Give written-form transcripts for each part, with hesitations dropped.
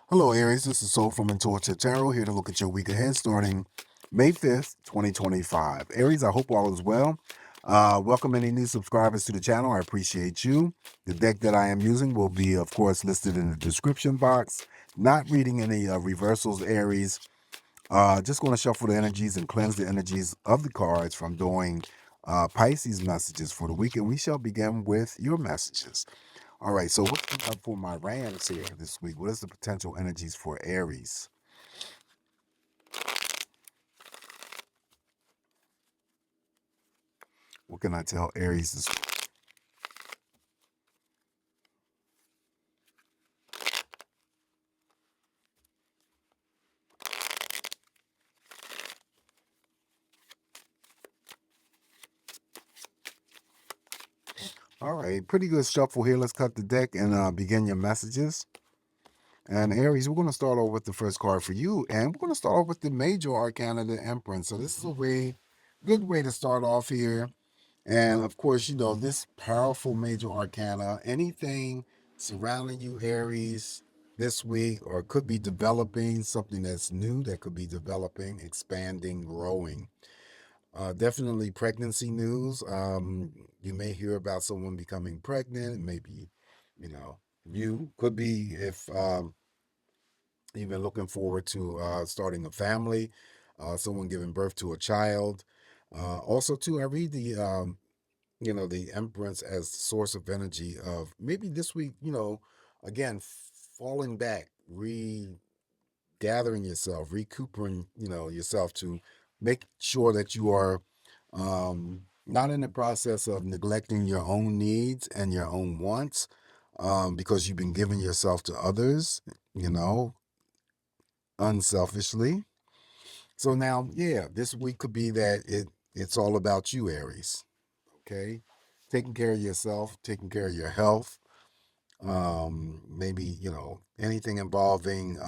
Hello, Aries. This is Soul from Intuitive Tarot here to look at your week ahead starting May 5th, 2025. Aries, I hope all is well. Welcome any new subscribers to the channel. I appreciate you. The deck that I am using will be, of course, listed in the description box. Not reading any reversals, Aries. Just going to shuffle the energies and cleanse the energies of the cards from doing Pisces messages for the week. And we shall begin with your messages. All right, so what's up for my Rams here this week? What is the potential energies for Aries? What can I tell Aries this week? All right, pretty good shuffle here. Let's cut the deck and begin your messages. And Aries, we're going to start off with the first card for you, and we're going to start off with the major arcana, the Empress. So this is a good way to start off here. And of course, this powerful major arcana, anything surrounding you, Aries, this week, or could be developing something that's new that could be developing, expanding, growing. Definitely pregnancy news. You may hear about someone becoming pregnant. Maybe, you could be if you've been looking forward to starting a family, someone giving birth to a child. Also, too, I read the Empress as the source of energy of maybe this week, again, falling back, regathering yourself, recuperating, yourself to make sure that you are not in the process of neglecting your own needs and your own wants because you've been giving yourself to others, unselfishly. So now, yeah, this week could be that it's all about you, Aries. Okay, taking care of yourself, taking care of your health. Maybe anything involving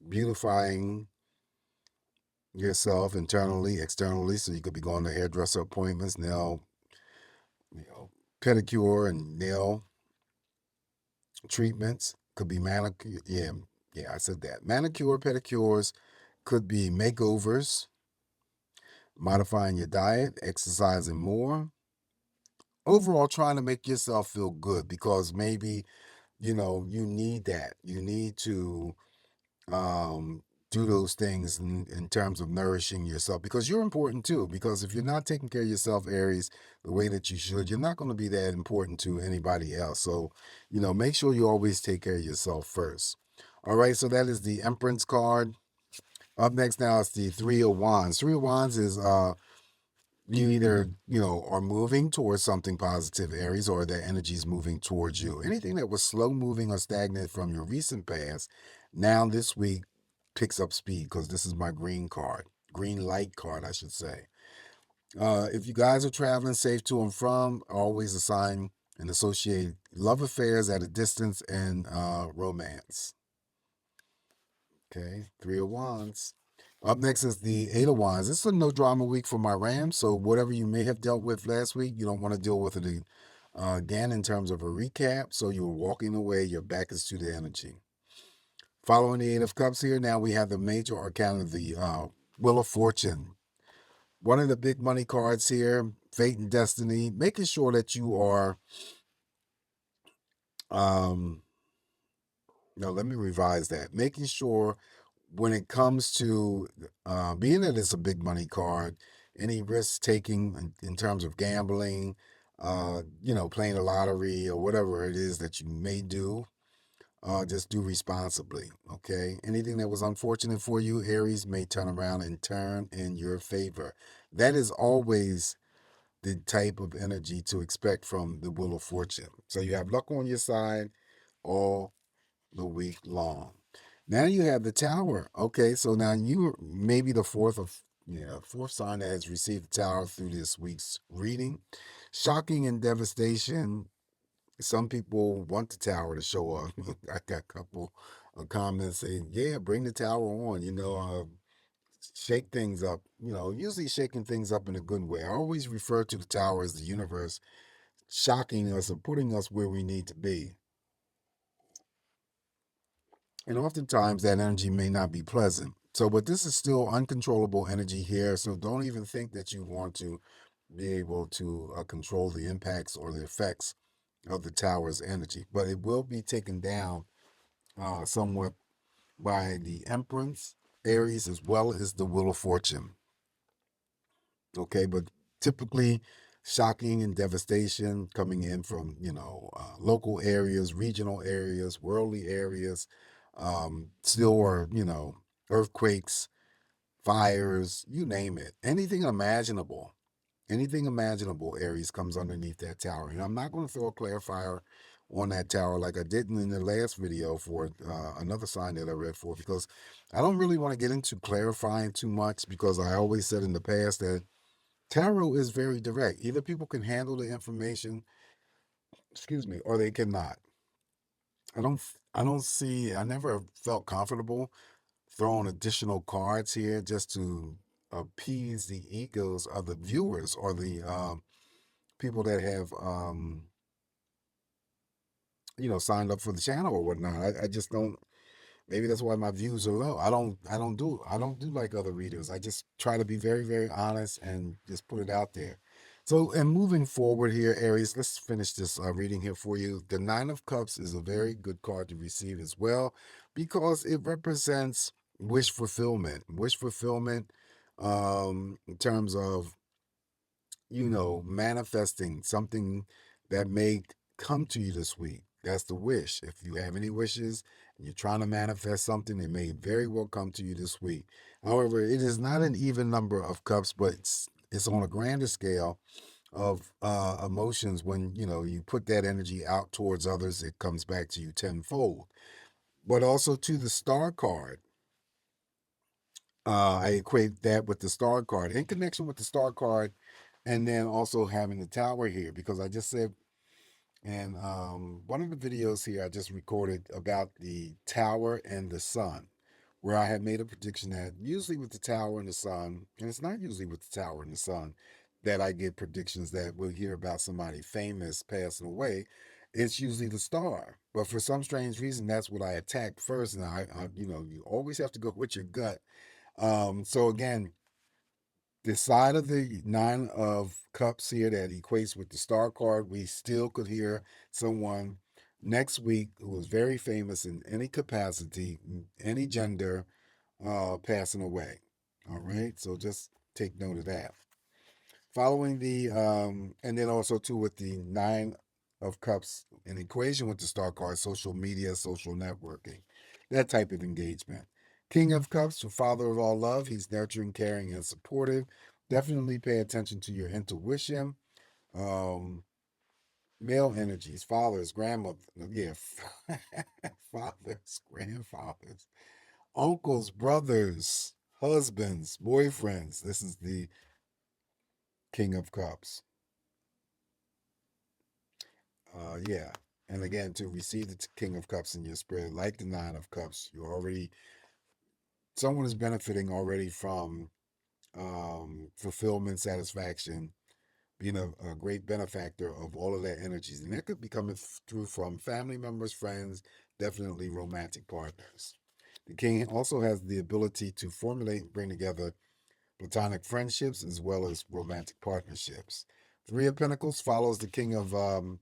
beautifying yourself internally, externally. So you could be going to hairdresser appointments, nail, pedicure and nail treatments. Could be manicure. Yeah, I said that. Manicure, pedicures. Could be makeovers, modifying your diet, exercising more. Overall, trying to make yourself feel good because maybe you need that. You need to do those things in terms of nourishing yourself because you're important too. Because if you're not taking care of yourself, Aries, the way that you should, you're not going to be that important to anybody else. So, make sure you always take care of yourself first. All right, so that is the Empress card. Up next now is the Three of Wands. Three of Wands is you either are moving towards something positive, Aries, or that energy is moving towards you. Anything that was slow moving or stagnant from your recent past, now this week picks up speed because this is my green light card, I should say. If you guys are traveling safe to and from, always assign and associate love affairs at a distance and romance. Okay, Three of Wands. Up next is the Eight of Wands. This is a no drama week for my Rams, so whatever you may have dealt with last week, you don't want to deal with it again in terms of a recap. So you're walking away, your back is to the energy. Following the Eight of Cups here, now we have the major arcana of the Wheel of Fortune. One of the big money cards here, Fate and Destiny, making sure that you are, no, let me revise that. Making sure when it comes to being that it's a big money card, any risk taking in terms of gambling, playing the lottery or whatever it is that you may do, just do responsibly. Okay. Anything that was unfortunate for you, Aries, may turn around and turn in your favor. That is always the type of energy to expect from the Wheel of Fortune. So you have luck on your side all the week long. Now you have the Tower. Okay, so now you may be the fourth sign that has received the Tower through this week's reading. Shocking and devastation. Some people want the Tower to show up. I got a couple of comments saying, "Yeah, bring the Tower on." Shake things up. Usually shaking things up in a good way. I always refer to the Tower as the universe shocking us and putting us where we need to be. And oftentimes that energy may not be pleasant. So, but this is still uncontrollable energy here. So don't even think that you want to be able to control the impacts or the effects of the tower's energy. But it will be taken down somewhat by the Empress, Aries, as well as the Wheel of Fortune. Okay, but typically shocking and devastation coming in from, local areas, regional areas, worldly areas, still or, earthquakes, fires, you name it, anything imaginable, Aries comes underneath that tower. And I'm not going to throw a clarifier on that tower like I did in the last video for another sign that I read for, because I don't really want to get into clarifying too much, because I always said in the past that tarot is very direct. Either people can handle the information, excuse me, or they cannot. I never felt comfortable throwing additional cards here just to appease the egos of the viewers or the people that have signed up for the channel or whatnot. I just don't. Maybe that's why my views are low. I don't do like other readers. I just try to be very, very honest and just put it out there. So, and moving forward here, Aries, let's finish this reading here for you. The Nine of Cups is a very good card to receive as well, because it represents wish fulfillment. Wish fulfillment in terms of manifesting something that may come to you this week. That's the wish. If you have any wishes and you're trying to manifest something, it may very well come to you this week. However, it is not an even number of cups, but it's on a grander scale of emotions. When you put that energy out towards others, it comes back to you tenfold. But also to the star card, I equate that with the star card, in connection with the star card, and then also having the tower here, because I just said, and one of the videos here I just recorded about the tower and the sun, where I had made a prediction that usually with the tower and the sun, and it's not usually with the tower and the sun that I get predictions that we'll hear about somebody famous passing away. It's usually the star. But for some strange reason, that's what I attacked first. And you always have to go with your gut. So again, the side of the Nine of Cups here that equates with the star card, we still could hear someone next week who is very famous in any capacity, any gender, passing away. All right, so just take note of that. Following the, and then also too with the Nine of Cups in equation with the star card, social media, social networking, that type of engagement. King of Cups, the father of all love, he's nurturing, caring, and supportive. Definitely pay attention to your intuition. Um, Male energies, fathers, grandmother, yeah, fathers, grandfathers, uncles, brothers, husbands, boyfriends. This is the King of Cups. Yeah. And again, to receive the King of Cups in your spirit, like the Nine of Cups, someone is benefiting already from fulfillment, satisfaction, being a great benefactor of all of their energies. And that could be coming through from family members, friends, definitely romantic partners. The king also has the ability to formulate and bring together platonic friendships as well as romantic partnerships. Three of Pentacles follows the King of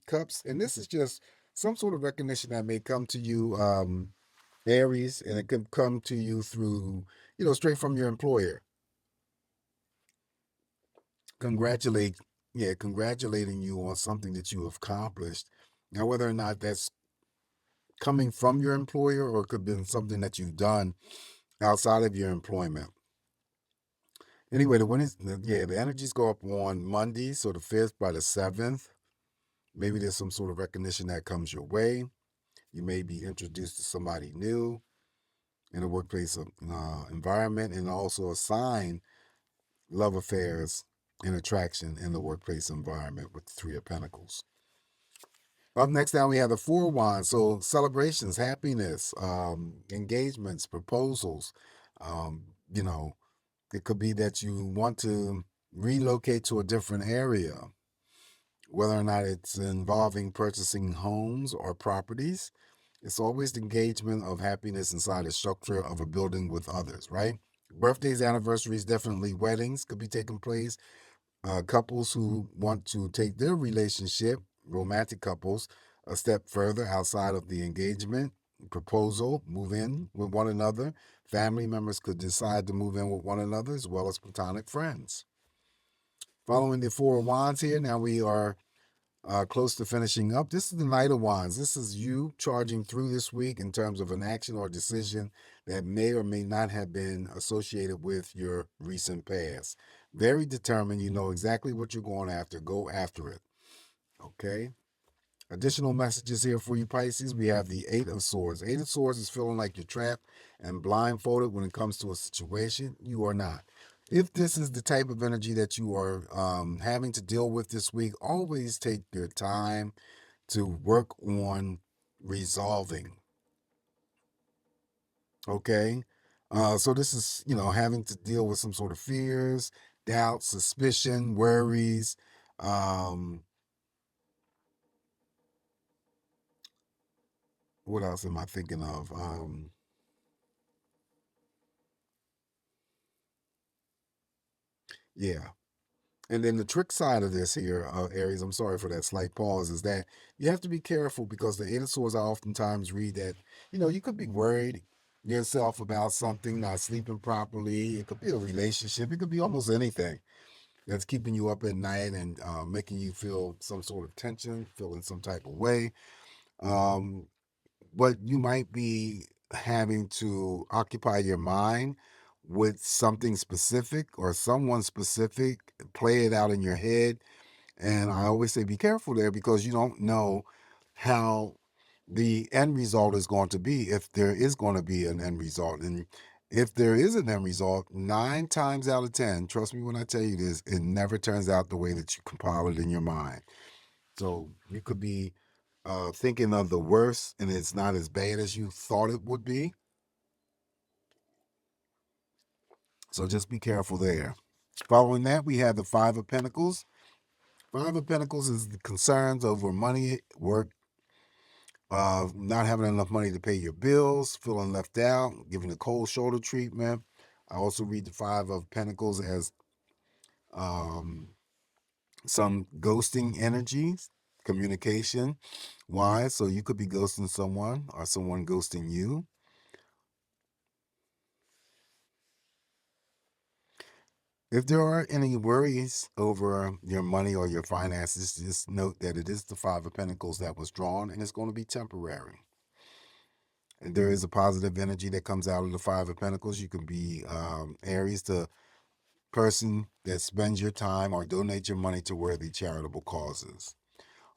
Cups, and this is just some sort of recognition that may come to you, Aries, and it could come to you through, straight from your employer. Congratulate, yeah, congratulating you on something that you have accomplished. Now, whether or not that's coming from your employer or it could have been something that you've done outside of your employment. Anyway, the energies go up on Monday, so the 5th by the 7th. Maybe there's some sort of recognition that comes your way. You may be introduced to somebody new in a workplace environment, and also assign love affairs and attraction in the workplace environment with the Three of Pentacles. Up next, now we have the Four of Wands. So celebrations, happiness, engagements, proposals. Um, you know, it could be that you want to relocate to a different area, whether or not it's involving purchasing homes or properties. It's always the engagement of happiness inside the structure of a building with others, right? Birthdays, anniversaries, definitely weddings could be taking place. Couples who want to take their relationship, romantic couples, a step further outside of the engagement, proposal, move in with one another. Family members could decide to move in with one another as well as platonic friends. Following the Four of Wands here, now we are close to finishing up. This is the Knight of Wands. This is you charging through this week in terms of an action or decision that may or may not have been associated with your recent past. Very determined. You know exactly what you're going after. Go after it. Okay. Additional messages here for you, Pisces. We have the Eight of Swords. Eight of Swords is feeling like you're trapped and blindfolded when it comes to a situation. You are not. If this is the type of energy that you are having to deal with this week, always take your time to work on resolving. Okay. So this is, having to deal with some sort of fears, doubts, suspicion, worries. What else am I thinking of? Yeah. And then the trick side of this here, Aries, I'm sorry for that slight pause, is that you have to be careful because the Eight of Swords, I oftentimes read that, you could be worried yourself about something, not sleeping properly. It could be a relationship. It could be almost anything that's keeping you up at night and making you feel some sort of tension, feeling some type of way. Um, but you might be having to occupy your mind with something specific or someone specific, play it out in your head. And I always say be careful there because you don't know how the end result is going to be, if there is going to be an end result. And if there is an end result, 9 times out of 10, trust me when I tell you this, it never turns out the way that you compile it in your mind. So you could be thinking of the worst and it's not as bad as you thought it would be. So just be careful there. Following that, we have the Five of Pentacles. Five of Pentacles is the concerns over money, work, not having enough money to pay your bills, feeling left out, giving a cold shoulder treatment. I also read the Five of Pentacles as um, some ghosting energies, communication. Why? So you could be ghosting someone or someone ghosting you. If there are any worries over your money or your finances, just note that it is the Five of Pentacles that was drawn and it's going to be temporary. And there is a positive energy that comes out of the Five of Pentacles. You can be Aries, the person that spends your time or donate your money to worthy charitable causes.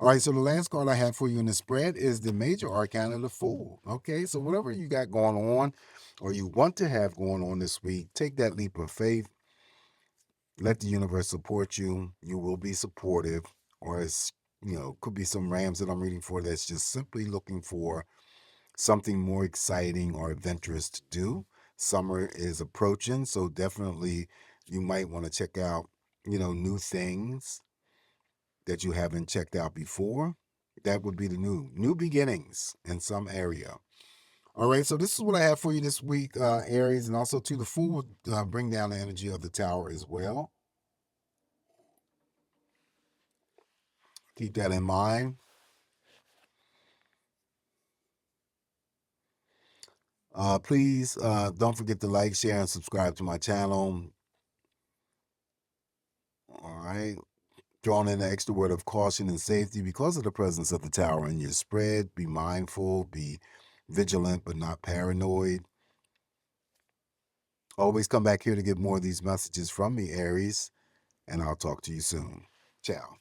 All right, so the last card I have for you in the spread is the Major Arcana, the Fool. Okay, so whatever you got going on or you want to have going on this week, take that leap of faith. Let the universe support you. You will be supportive. Or it's, could be some rams that I'm reading for that's just simply looking for something more exciting or adventurous to do. Summer is approaching, so definitely you might want to check out, new things that you haven't checked out before. That would be the new beginnings in some area. All right, so this is what I have for you this week, Aries, and also to the Fool would bring down the energy of the Tower as well. Keep that in mind. Please don't forget to like, share, and subscribe to my channel. All right. Drawn in the extra word of caution and safety because of the presence of the Tower in your spread. Be mindful, be vigilant, but not paranoid. Always come back here to get more of these messages from me, Aries, and I'll talk to you soon. Ciao.